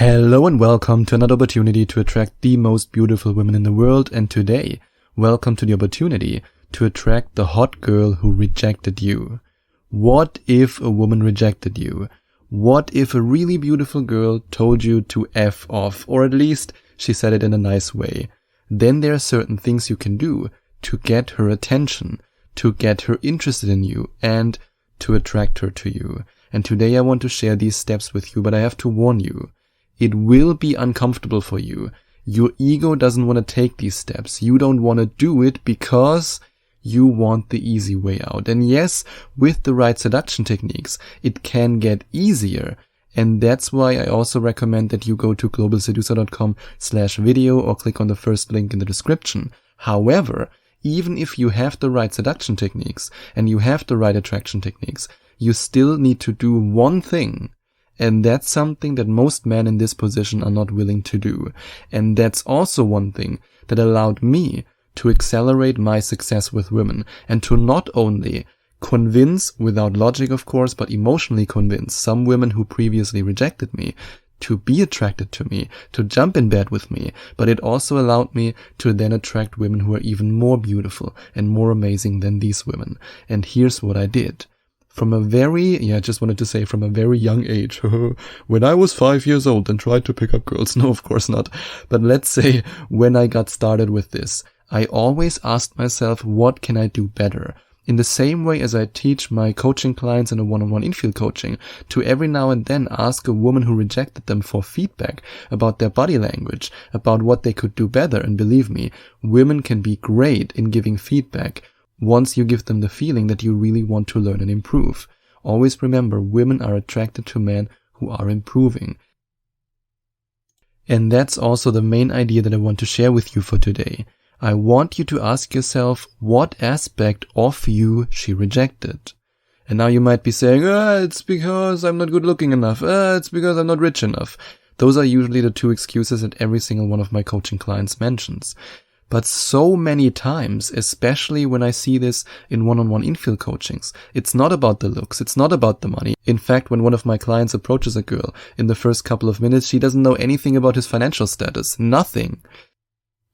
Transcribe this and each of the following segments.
Hello and welcome to another opportunity to attract the most beautiful women in the world. And today, welcome to the opportunity to attract the hot girl who rejected you. What if a woman rejected you? What if a really beautiful girl told you to F off, or at least she said it in a nice way? Then there are certain things you can do to get her attention, to get her interested in you, and to attract her to you. And today I want to share these steps with you, but I have to warn you. It will be uncomfortable for you. Your ego doesn't want to take these steps. You don't want to do it because you want the easy way out. And yes, with the right seduction techniques, it can get easier. And that's why I also recommend that you go to globalseducer.com/video or click on the first link in the description. However, even if you have the right seduction techniques and you have the right attraction techniques, you still need to do one thing. And that's something that most men in this position are not willing to do. And that's also one thing that allowed me to accelerate my success with women and to not only convince, without logic of course, but emotionally convince some women who previously rejected me to be attracted to me, to jump in bed with me, but it also allowed me to then attract women who are even more beautiful and more amazing than these women. And here's what I did. From a very young age, when I was 5 years old and tried to pick up girls. No, of course not. But let's say when I got started with this, I always asked myself, what can I do better? In the same way as I teach my coaching clients in a one-on-one infield coaching to every now and then ask a woman who rejected them for feedback about their body language, about what they could do better. And believe me, women can be great in giving feedback once you give them the feeling that you really want to learn and improve. Always remember, women are attracted to men who are improving. And that's also the main idea that I want to share with you for today. I want you to ask yourself what aspect of you she rejected. And now you might be saying, it's because I'm not good looking enough. It's because I'm not rich enough. Those are usually the two excuses that every single one of my coaching clients mentions. But so many times, especially when I see this in one-on-one infield coachings, it's not about the looks, it's not about the money. In fact, when one of my clients approaches a girl, in the first couple of minutes, she doesn't know anything about his financial status. Nothing.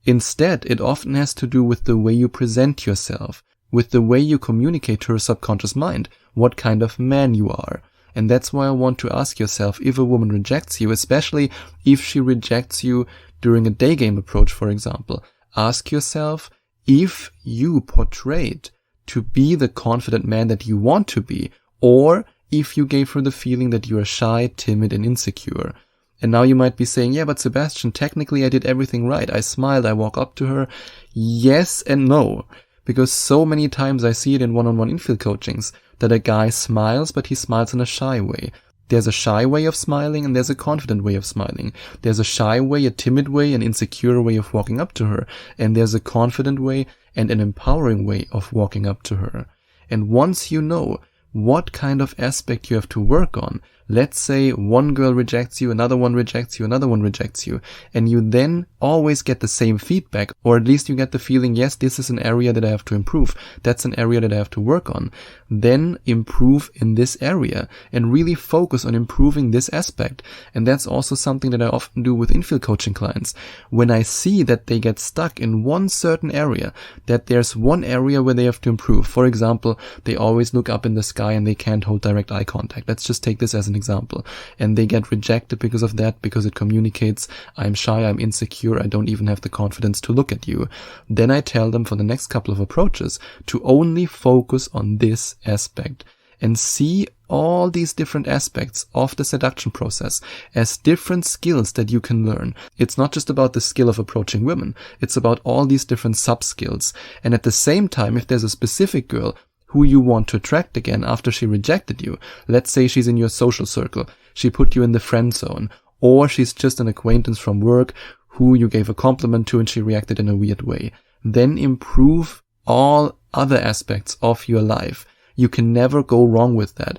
Instead, it often has to do with the way you present yourself, with the way you communicate to her subconscious mind, what kind of man you are. And that's why I want to ask yourself, if a woman rejects you, especially if she rejects you during a day game approach, for example, ask yourself if you portrayed to be the confident man that you want to be, or if you gave her the feeling that you are shy, timid, and insecure. And now you might be saying, yeah, but Sebastian, technically I did everything right. I smiled, I walk up to her. Yes and no. Because so many times I see it in one-on-one infield coachings that a guy smiles, but he smiles in a shy way. There's a shy way of smiling and there's a confident way of smiling. There's a shy way, a timid way, an insecure way of walking up to her. And there's a confident way and an empowering way of walking up to her. And once you know what kind of aspect you have to work on, let's say one girl rejects you, another one rejects you, another one rejects you, and you then always get the same feedback, or at least you get the feeling, yes, this is an area that I have to improve. That's an area that I have to work on. Then improve in this area and really focus on improving this aspect. And that's also something that I often do with infield coaching clients. When I see that they get stuck in one certain area, that there's one area where they have to improve. For example, they always look up in the sky and they can't hold direct eye contact. Let's just take this as an example. And they get rejected because of that, because it communicates, I'm shy, I'm insecure, I don't even have the confidence to look at you. Then I tell them for the next couple of approaches to only focus on this aspect and see all these different aspects of the seduction process as different skills that you can learn. It's not just about the skill of approaching women. It's about all these different sub-skills. And at the same time, if there's a specific girl who you want to attract again after she rejected you, let's say she's in your social circle, she put you in the friend zone, or she's just an acquaintance from work who you gave a compliment to and she reacted in a weird way, then improve all other aspects of your life. You can never go wrong with that.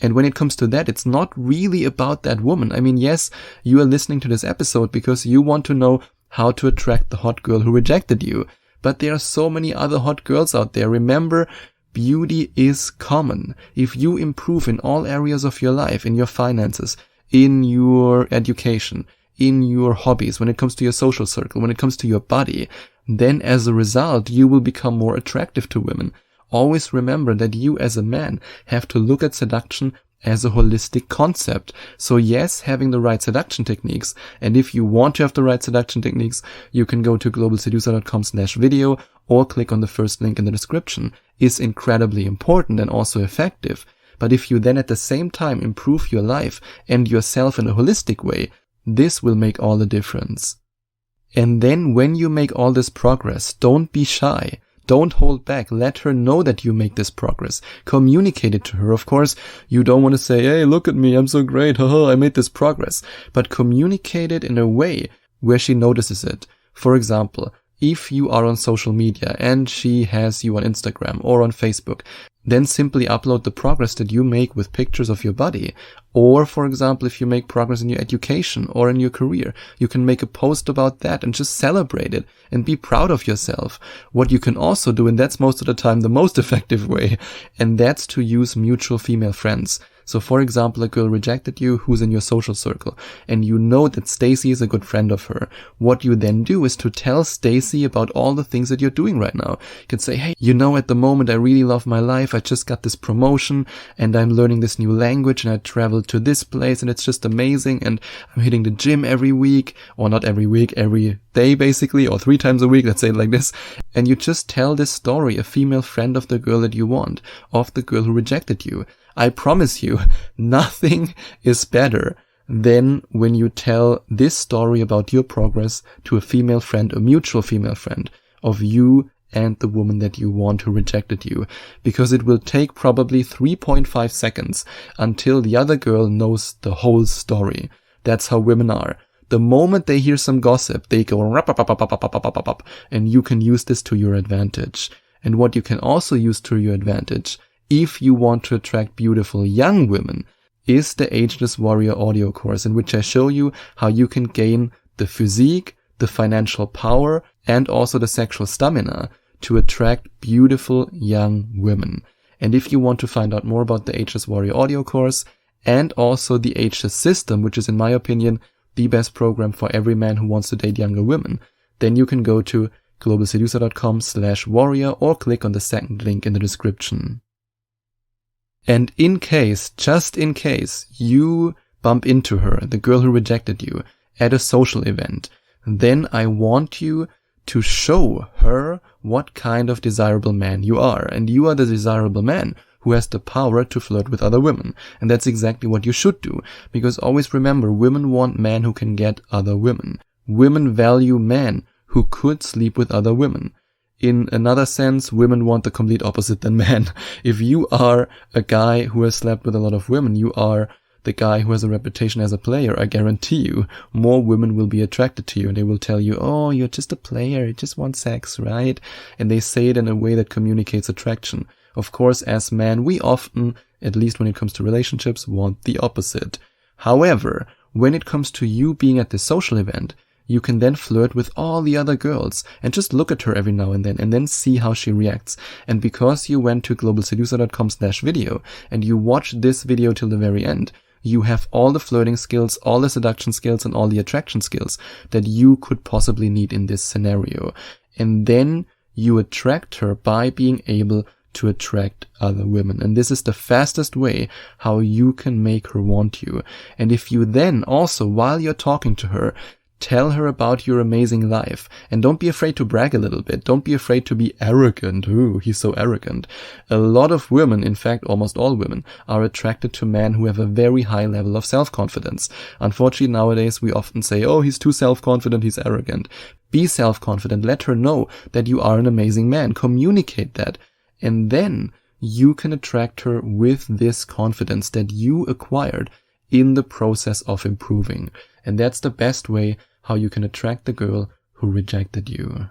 And when it comes to that, it's not really about that woman. I mean, yes, you are listening to this episode because you want to know how to attract the hot girl who rejected you. But there are so many other hot girls out there. Remember, beauty is common. If you improve in all areas of your life, in your finances, in your education, in your hobbies, when it comes to your social circle, when it comes to your body, then as a result, you will become more attractive to women. Always remember that you as a man have to look at seduction as a holistic concept. So yes, having the right seduction techniques, and if you want to have the right seduction techniques, you can go to globalseducer.com/video or click on the first link in the description, is incredibly important and also effective. But if you then at the same time improve your life and yourself in a holistic way, this will make all the difference. And then when you make all this progress, don't be shy. Don't hold back. Let her know that you make this progress. Communicate it to her. Of course, you don't want to say, hey, look at me, I'm so great, haha, I made this progress. But communicate it in a way where she notices it. For example, if you are on social media and she has you on Instagram or on Facebook, then simply upload the progress that you make with pictures of your body. Or, for example, if you make progress in your education or in your career, you can make a post about that and just celebrate it and be proud of yourself. What you can also do, and that's most of the time the most effective way, and that's to use mutual female friends. So for example, a girl rejected you who's in your social circle, and you know that Stacy is a good friend of her. What you then do is to tell Stacy about all the things that you're doing right now. You can say, hey, you know, at the moment I really love my life. I just got this promotion and I'm learning this new language and I traveled to this place and it's just amazing, and I'm hitting the gym every week, or not every week, every day basically, or 3 times a week, let's say it like this. And you just tell this story, a female friend of the girl that you want, of the girl who rejected you. I promise you, nothing is better than when you tell this story about your progress to a female friend, a mutual female friend of you and the woman that you want who rejected you, because it will take probably 3.5 seconds until the other girl knows the whole story. That's how women are. The moment they hear some gossip, they go rap, and you can use this to your advantage. And what you can also use to your advantage, if you want to attract beautiful young women, is the Ageless Warrior audio course, in which I show you how you can gain the physique, the financial power, and also the sexual stamina to attract beautiful young women. And if you want to find out more about the Ageless Warrior audio course and also the Ageless System, which is in my opinion the best program for every man who wants to date younger women, then you can go to globalseducer.com/warrior or click on the second link in the description. And in case, just in case, you bump into her, the girl who rejected you, at a social event, then I want you to show her what kind of desirable man you are. And you are the desirable man who has the power to flirt with other women. And that's exactly what you should do. Because always remember, women want men who can get other women. Women value men who could sleep with other women. In another sense, women want the complete opposite than men. If you are a guy who has slept with a lot of women, you are the guy who has a reputation as a player. I guarantee you, more women will be attracted to you, and they will tell you, oh, you're just a player, you just want sex, right? And they say it in a way that communicates attraction. Of course, as men, we often, at least when it comes to relationships, want the opposite. However, when it comes to you being at this social event, you can then flirt with all the other girls and just look at her every now and then see how she reacts. And because you went to globalseducer.com/video and you watched this video till the very end, you have all the flirting skills, all the seduction skills, and all the attraction skills that you could possibly need in this scenario. And then you attract her by being able to attract other women. And this is the fastest way how you can make her want you. And if you then also, while you're talking to her, tell her about your amazing life. And don't be afraid to brag a little bit. Don't be afraid to be arrogant. Ooh, he's so arrogant. A lot of women, in fact, almost all women, are attracted to men who have a very high level of self-confidence. Unfortunately, nowadays, we often say, oh, he's too self-confident, he's arrogant. Be self-confident. Let her know that you are an amazing man. Communicate that. And then you can attract her with this confidence that you acquired in the process of improving. And that's the best way how you can attract the girl who rejected you.